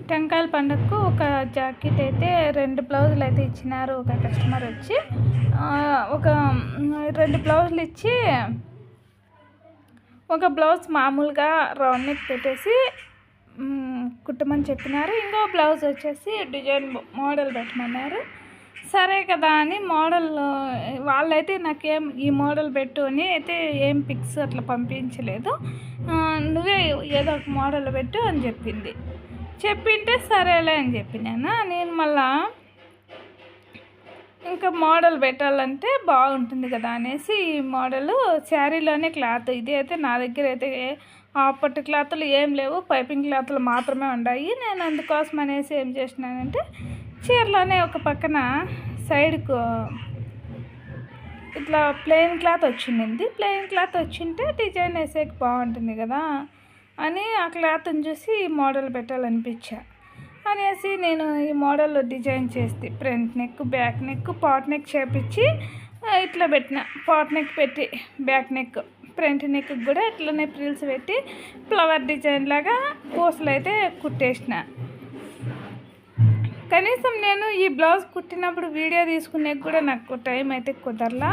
టెంకాయల పండగకు ఒక జాకెట్ అయితే 2 బ్లౌజులు అయితే ఇచ్చినారు. ఒక కస్టమర్ వచ్చి ఒక 2 బ్లౌజులు ఇచ్చి ఒక బ్లౌజ్ మామూలుగా రౌండ్ నెక్ పెట్టేసి కుట్టమని చెప్పినారు. ఇంకో బ్లౌజ్ వచ్చేసి డిజైన్ మోడల్ పెట్టమన్నారు. సరే కదా అని మోడల్ వాళ్ళైతే నాకేం ఈ మోడల్ పెట్టు అని అయితే ఏం పిక్స్ అట్లా పంపించలేదు. నువ్వే ఏదో ఒక మోడల్ పెట్టు అని చెప్పింటే సరేలే అని చెప్పినాను. నేను మళ్ళా ఇంకా మోడల్ పెట్టాలంటే బాగుంటుంది కదా అనేసి ఈ మోడలు శారీలోనే క్లాత్ ఇది అయితే నా దగ్గర అయితే పట్టు క్లాతులు ఏం లేవు, పైపింగ్ క్లాతులు మాత్రమే ఉన్నాయి. నేను అందుకోసం అనేసి ఏం చేసినానంటే చీరలోనే ఒక పక్కన సైడ్కు ఇట్లా ప్లెయిన్ క్లాత్ వచ్చింది. ప్లెయిన్ క్లాత్ వచ్చింటే డిజైన్ వేసేకి బాగుంటుంది కదా అని ఆ క్లాత్ని చూసి ఈ మోడల్ పెట్టాలనిపించా అనేసి నేను ఈ మోడల్ డిజైన్ చేస్తే front neck, back neck, pot neck చేపించి ఇట్లా పెట్టిన. పాట్ నెక్ పెట్టి బ్యాక్ నెక్, ఫ్రంట్ నెక్ కూడా ఇట్లనే ప్రిల్స్ పెట్టి ఫ్లవర్ డిజైన్ లాగా పూసలు అయితే కుట్టేసిన. కనీసం నేను ఈ బ్లౌజ్ కుట్టినప్పుడు వీడియో తీసుకునే కూడా నాకు టైం అయితే కుదరలా.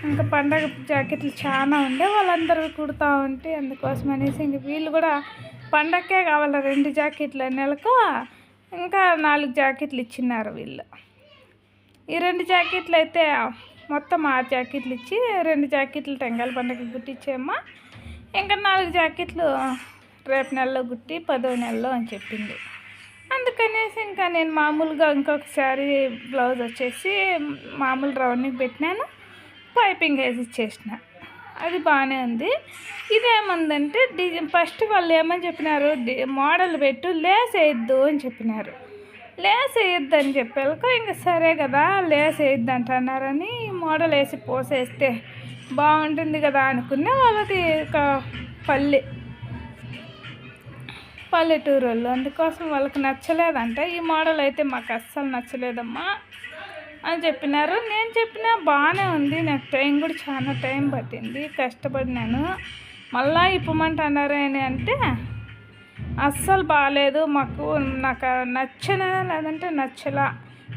ఇంకా పండగ జాకెట్లు చాలా ఉండే, వాళ్ళందరూ కుడతా ఉంటే అందుకోసం అనేసి ఇంక వీళ్ళు కూడా పండగకే కావాలి 2 జాకెట్లు నెలకు ఇంకా 4 జాకెట్లు ఇచ్చినారు వీళ్ళు. ఈ 2 జాకెట్లు అయితే మొత్తం 6 జాకెట్లు ఇచ్చి 2 జాకెట్లు టెంకాయల పండగకి కుట్టించేమ్మా, ఇంకా 4 జాకెట్లు రేపు నెలలో కుట్టి 10వ నెలలో అని చెప్పింది. అందుకనేసి ఇంకా నేను మామూలుగా ఇంకొక శారీ బ్లౌజ్ వచ్చేసి మామూలు రౌండ్కి పెట్టినాను, పైపింగ్ వేసి ఇచ్చేసిన. అది బాగానే ఉంది. ఇదేముందంటే డిజైన్ ఫస్ట్ వాళ్ళు ఏమని చెప్పినారు, మోడల్ పెట్టు లేస్ వేయద్దు అని చెప్పినారు. లేస్ వేయద్దు అని చెప్పాక ఇంకా సరే కదా లేస్ వేయద్దు అంటున్నారని మోడల్ వేసి పోసేస్తే బాగుంటుంది కదా అనుకునే. వాళ్ళది ఒక పల్లెటూరు వాళ్ళు, అందుకోసం వాళ్ళకి నచ్చలేదంట. ఈ మోడల్ అయితే మాకు అస్సలు నచ్చలేదమ్మా అని చెప్పినారు. నేను చెప్పినా బాగానే ఉంది, నాకు టైం కూడా చాలా టైం పట్టింది, కష్టపడినాను. మళ్ళీ ఇప్పమంటున్నారు అని అంటే అస్సలు బాగాలేదు, నాకు నచ్చనే లేదంటే నచ్చలా,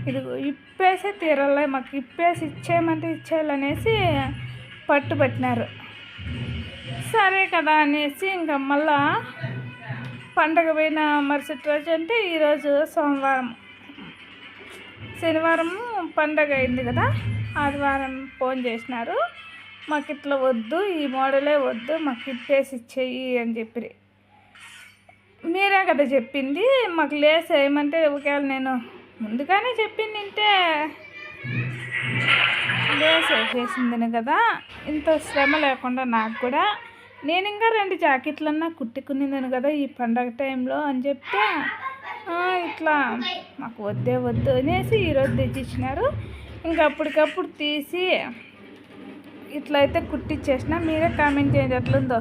ఇది ఇప్పేసే తీరాలి, మాకు ఇప్పేసి ఇచ్చేయమంటే ఇచ్చేయాలనేసి పట్టుబట్టినారు. సరే కదా అనేసి ఇంకా మళ్ళా పండగ పోయిన మరుసటి రోజు అంటే ఈరోజు సోమవారం, శనివారం పండగ అయింది కదా, ఆదివారం ఫోన్ చేసినారు. మాకు ఇట్లా వద్దు, ఈ మోడలే వద్దు, మాకు ఇప్పేసి ఇచ్చేయి అని చెప్పి. మీరే కదా చెప్పింది మాకు లేస్ వేయమంటే, ఒకవేళ నేను ముందుగానే చెప్పింది అంటే లేస్ వేసేసిందని కదా, ఇంత శ్రమ లేకుండా నాకు కూడా. నేను ఇంకా 2 జాకెట్లన్నా కుట్టుకునేదాను కదా ఈ పండగ టైంలో అని చెప్తే ఇట్లా మాకు వద్దు అనేసి ఈరోజు తెచ్చిచ్చినారు. ఇంకా అప్పటికప్పుడు తీసి ఇట్లా అయితే కుట్టిచ్చేసిన. మీరే కామెంట్ చేయండి ఎట్లుందో.